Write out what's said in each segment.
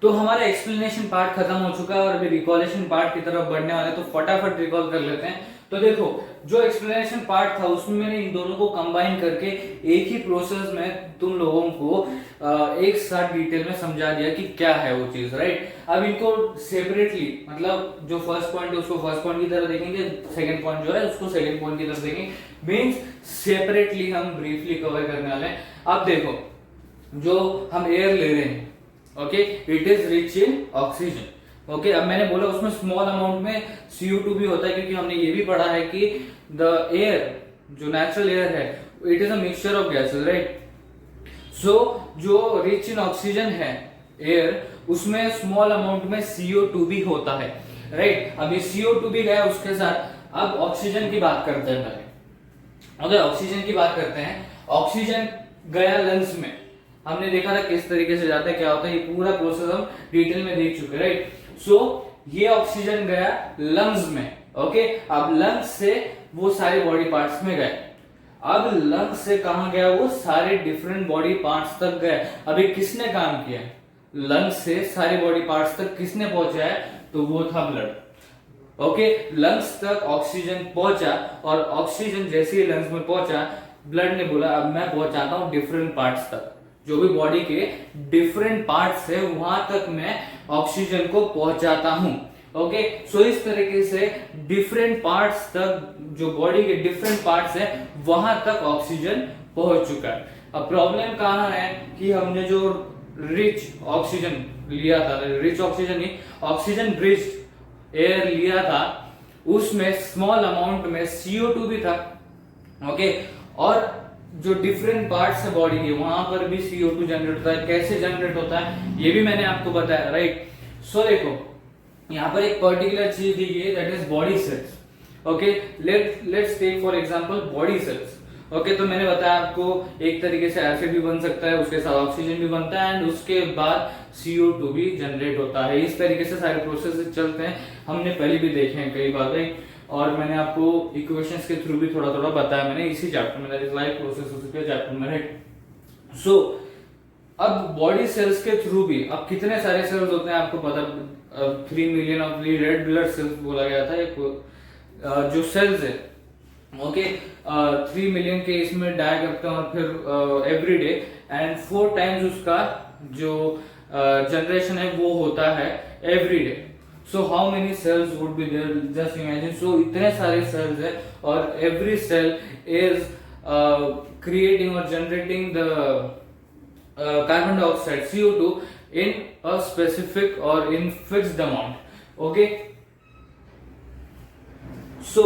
तो हमारा explanation part खत्म हो चुका है और अभी रिकॉलेशन पार्ट की तरफ बढ़ने वाले हैं, तो फटाफट रिकॉल कर लेते हैं। तो देखो, जो एक्सप्लेनेशन पार्ट था उसमें मैंने इन दोनों को कंबाइन करके एक ही प्रोसेस में तुम लोगों को एक साथ डिटेल में समझा दिया कि क्या है वो चीज, राइट। अब इनको सेपरेटली, मतलब जो फर्स्ट पॉइंट है उसको फर्स्ट पॉइंट की तरह देखेंगे, सेकंड पॉइंट जो है उसको सेकंड पॉइंट की तरह देखेंगे, मींस सेपरेटली हम ब्रीफली कवर करने वाले हैं। अब देखो, जो हम एयर ले रहे हैं, okay, it is rich in oxygen. Okay, अब मैंने बोला उसमें स्मॉल अमाउंट में CO2 भी होता है, क्योंकि हमने ये भी पढ़ा है कि द एयर, जो नेचुरल एयर है, it is a mixture of gases, right. So जो रिच इन ऑक्सीजन है एयर, उसमें स्मॉल अमाउंट में CO2 भी होता है, राइट। अभी CO2 भी गया उसके साथ। अब ऑक्सीजन की बात करते हैं पहले। अगर ऑक्सीजन की बात करते हैं, ऑक्सीजन गया लंग्स में, हमने देखा था किस तरीके से जाता है, क्या होता है, ये पूरा प्रोसेस हम डिटेल में देख चुके, राइट। सो ये ऑक्सीजन गया लंग्स में, ओके। अब लंग्स से वो सारे बॉडी पार्ट्स में गए। अब लंग्स से कहां गया, वो सारे डिफरेंट बॉडी पार्ट्स तक गए। अभी किसने काम किया, लंग्स से सारे बॉडी पार्ट्स तक किसने पहुंचा है, तो वो था ब्लड। ओके, लंग्स तक ऑक्सीजन पहुंचा और ऑक्सीजन जैसे ही लंग्स में पहुंचा, ब्लड ने बोला अब मैं पहुंचाता हूं डिफरेंट पार्ट्स तक, जो भी बॉडी के डिफरेंट पार्ट्स है वहां तक मैं ऑक्सीजन को पहुंचाता हूं। ओके, सो इस तरीके से डिफरेंट पार्ट्स तक, जो बॉडी के डिफरेंट पार्ट्स है वहां तक ऑक्सीजन पहुंच चुका है। अब प्रॉब्लम कहां है कि हमने जो रिच ऑक्सीजन लिया था, रिच ऑक्सीजन नहीं, ऑक्सीजन रिच एयर लिया था, उसमें स्मॉल अमाउंट में CO2 भी था, ओके। और जो डिफरेंट पार्ट्स है बॉडी के, वहां पर भी CO2 जनरेट होता है। कैसे जनरेट होता है ये भी मैंने आपको बताया, राइट। सो देखो, यहाँ पर एक पर्टिकुलर चीज दी गई है, that is body cells. Okay, let's take for example body cells. Okay, तो मैंने बताया आपको एक तरीके से एसिड भी बन सकता है, उसके साथ ऑक्सीजन भी बनता है, एंड उसके बाद CO2 भी जनरेट होता है। इस तरीके से सारे प्रोसेस चलते हैं, हमने पहले भी देखे हैं कई बार, राइट। और मैंने आपको इक्वेशंस के थ्रू भी थोड़ा थोड़ा बताया मैंने इसी चैप्टर में, दैट इज लाइफ प्रोसेस उसके चैप्टर में, राइट। सो अब बॉडी सेल्स के थ्रू भी, अब कितने सारे सेल्स होते हैं आपको पता, 3 million of red blood cells बोला गया था, एक जो सेल्स है, ओके, 3 मिलियन के इसमें डाई करते हैं और फिर एवरी डे, एंड 4 टाइम्स उसका जो जनरेशन है वो होता है every day. So how many cells would be there, just imagine. So इतने सारे सेल्स है और एवरी सेल इज क्रिएटिंग और generating the carbon dioxide CO2 in a specific or in fixed amount, okay। so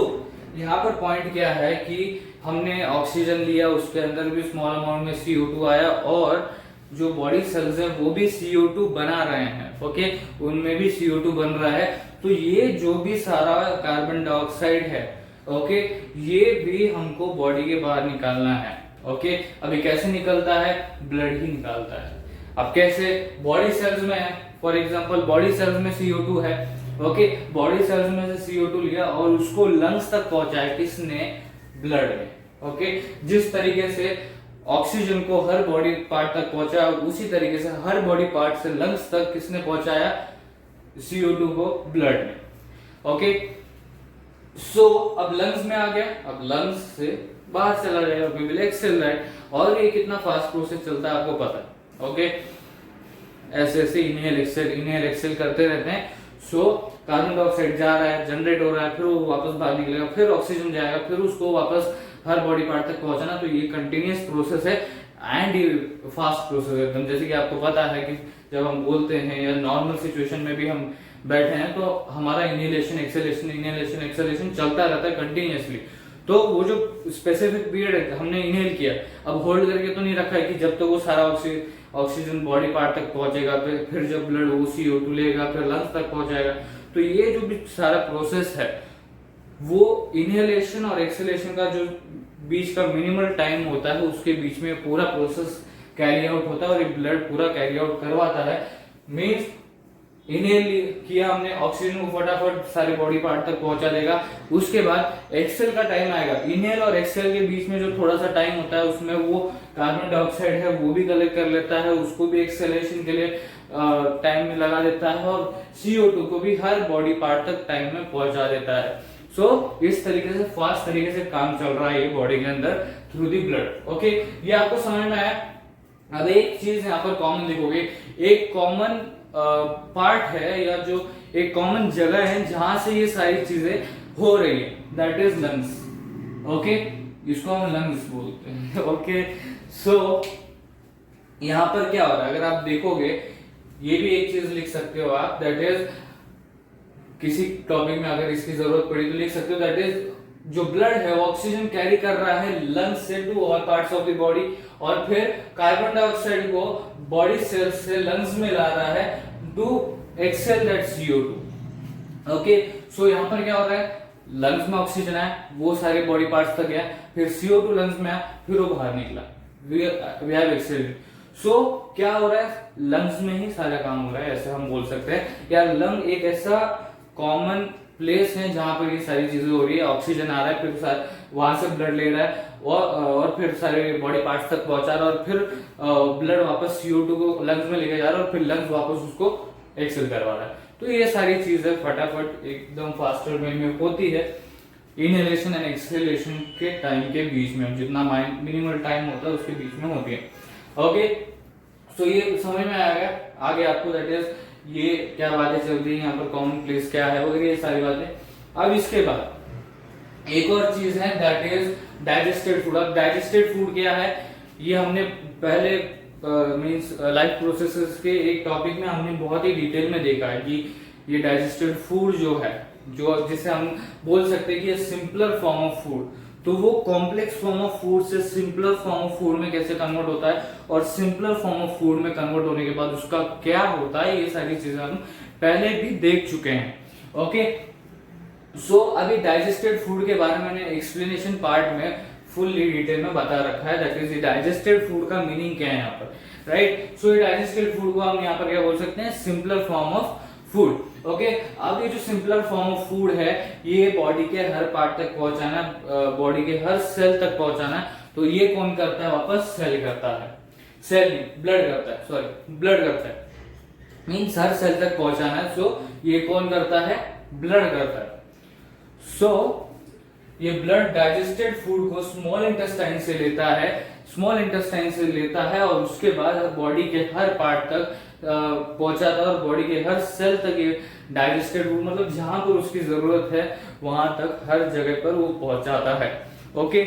यहाँ पर point क्या है कि हमने ऑक्सीजन लिया, उसके अंदर भी स्मॉल अमाउंट में CO2 आया, और जो बॉडी सेल्स है वो भी CO2 बना रहे हैं, ओके, उनमें भी CO2 बन रहा है। तो ये जो भी सारा कार्बन डाइऑक्साइड है, ओके, ये भी हमको बॉडी के बाहर निकालना है, ओके। अभी कैसे निकलता है, ब्लड ही निकालता है। अब कैसे, बॉडी सेल्स में है, फॉर एग्जांपल बॉडी सेल्स में CO2 है, ओके, बॉडी सेल्स में से CO2 लिया और उसको लंग्स तक पहुंचाया, किसने, ब्लड में, ओके। जिस तरीके से ऑक्सीजन को हर बॉडी पार्ट तक पहुंचा, उसी तरीके से हर बॉडी पार्ट से लंग्स तक किसने पहुंचाया, CO2 को, ब्लड में, ओके। सो अब लंग्स में आ गया, अब लंग्स से बाहर चला जाएगा, वी विल एक्सेल, राइट। और ये कितना फास्ट प्रोसेस चलता है आपको पता है, ओके। ऐसे ऐसे इनहेल एक्सेल करते रहते हैं। सो कार्बन डाइऑक्साइड जा रहा है, जनरेट हो रहा है, फिर वो वापस बाहर निकलेगा, फिर ऑक्सीजन जाएगा, फिर उसको वापस हर बॉडी पार्ट तक पहुंचाना। तो ये कंटिन्यूअस प्रोसेस है एंड ये फास्ट प्रोसेस है एकदम। जैसे कि आपको पता है कि जब हम बोलते हैं या नॉर्मल सिचुएशन में भी हम बैठे हैं तो हमारा इनहेलेशन एक्सेलेशन चलता रहता है कंटिन्यूअसली। तो वो जो स्पेसिफिक पीरियड है हमने इनहेल किया, अब होल्ड करके तो नहीं रखा है कि जब तक वो सारा ऑक्सीजन बॉडी पार्ट तक पहुंचेगा, फिर जब ब्लड वो CO2 लेगा, फिर लंग्स तक पहुंचाएगा। तो ये जो भी सारा प्रोसेस है वो इनहेलेशन और एक्सेलेशन का जो बीच का मिनिमल टाइम होता है, उसके बीच में पूरा प्रोसेस कैरी आउट होता है और ये ब्लड पूरा कैरी आउट करवाता है। मीन्स इनहेल किया हमने, ऑक्सीजन को फटाफट सारे बॉडी पार्ट तक पहुंचा देगा। उसके बाद एक्सेल का टाइम आएगा, इनहेल और एक्सेल के बीच में जो थोड़ा सा टाइम होता है उसमें वो कार्बन डाइऑक्साइड है वो भी कलेक्ट कर लेता है, उसको भी एक्सेलेरेशन के लिए टाइम में लगा देता है, और CO2 को भी हर बॉडी पार्ट तक टाइम में पहुंचा देता है। सो इस तरीके से फास्ट तरीके से काम चल रहा है ये बॉडी के अंदर थ्रू दी ब्लड। ओके, ये आपको समझ में आया। अब एक चीज यहाँ पर कॉमन देखोगे, एक कॉमन पार्ट है या जो एक कॉमन जगह है जहां से ये सारी चीजें हो रही है, दैट इज लंग्स। ओके, इसको हम लंग्स बोलते हैं। ओके, सो यहां पर क्या हो रहा है, अगर आप देखोगे ये भी एक चीज लिख सकते हो आप, दैट इज किसी टॉपिक में अगर इसकी जरूरत पड़ी तो लिख सकते हो, दैट इज जो ब्लड है वो ऑक्सीजन कैरी कर रहा है लंग्स से to all parts of the body, और फिर कार्बन डाइऑक्साइड को बॉडी सेल्स से लंग्स में ला रहा है to expel that CO2। Okay, so यहां पर क्या हो रहा है, लंग्स में ऑक्सीजन आया, वो सारे बॉडी पार्ट्स तक गया, फिर CO2 लंग्स में आया, फिर वो बाहर निकला, वी हैव एक्सेल। सो क्या हो रहा है, लंग्स में ही सारा काम हो रहा है, ऐसे हम बोल सकते हैं। या लंग एक ऐसा कॉमन प्लेस है जहां पर ये सारी चीजें हो रही है, ऑक्सीजन आ रहा है, फिर वहां से ब्लड ले रहा है और फिर सारे बॉडी पार्ट्स तक पहुंचा रहा है, और फिर ब्लड वापस CO2 को लंग्स में लेके जा रहा है, और फिर लंग्स वापस उसको एक्सेल करवा रहा है। तो ये सारी चीजें फटाफट एकदम फास्टर वे में होती है इनहेलेशन एंड एक्सहेलेशन के टाइम के बीच में, जितना मिनिमल टाइम होता है उसके बीच में होती है। ओके, सो ये समझ में आएगा आगे आपको, दैट इज ये क्या बातें चल रही है यहाँ पर, कॉमन प्लेस क्या है वगैरह, ये सारी बातें। अब इसके बाद एक और चीज है, दैट इज डाइजेस्टेड फूड। अब डाइजेस्टेड फूड क्या है, ये हमने पहले मींस लाइफ प्रोसेसेस के एक टॉपिक में हमने बहुत ही डिटेल में देखा है कि ये डाइजेस्टेड फूड जो है, जो जिसे हम बोल सकते हैं कि ये सिंपलर फॉर्म ऑफ फूड, तो वो कॉम्प्लेक्स फॉर्म ऑफ फूड से सिंपलर फॉर्म ऑफ फूड में कैसे कन्वर्ट होता है, और सिंपलर फॉर्म ऑफ फूड में कन्वर्ट होने के बाद उसका क्या होता है, ये सारी चीजें हम पहले भी देख चुके हैं। ओके, सो अभी डाइजेस्टेड फूड के बारे में मैंने एक्सप्लेनेशन पार्ट में फुल्ली डिटेल में बता रखा है, दैट इज डाइजेस्टेड फूड का मीनिंग क्या है यहाँ पर, राइट। सो ये डाइजेस्टेड फूड को हम यहाँ पर क्या बोल सकते हैं, simpler form of food. Okay, अब ये जो सिंपलर फॉर्म ऑफ फूड है ये बॉडी के हर पार्ट तक पहुंचाना, बॉडी के हर सेल तक पहुंचाना, तो ये कौन करता है, वापस सेल करता है, सेल नहीं ब्लड करता है, सॉरी ब्लड करता है, मीन्स हर सेल तक पहुंचाना है। सो ये कौन करता है, ब्लड करता है। सो ये ब्लड डाइजेस्टेड फूड को स्मॉल इंटेस्टाइन से लेता है, स्मॉल इंटेस्टाइन से लेता है, और उसके बाद बॉडी के हर पार्ट तक पहुंचाता है, और बॉडी के हर सेल तक ये डाइजेस्टेड फूड, मतलब जहां पर उसकी जरूरत है वहां तक हर जगह पर वो पहुंचाता है। ओके,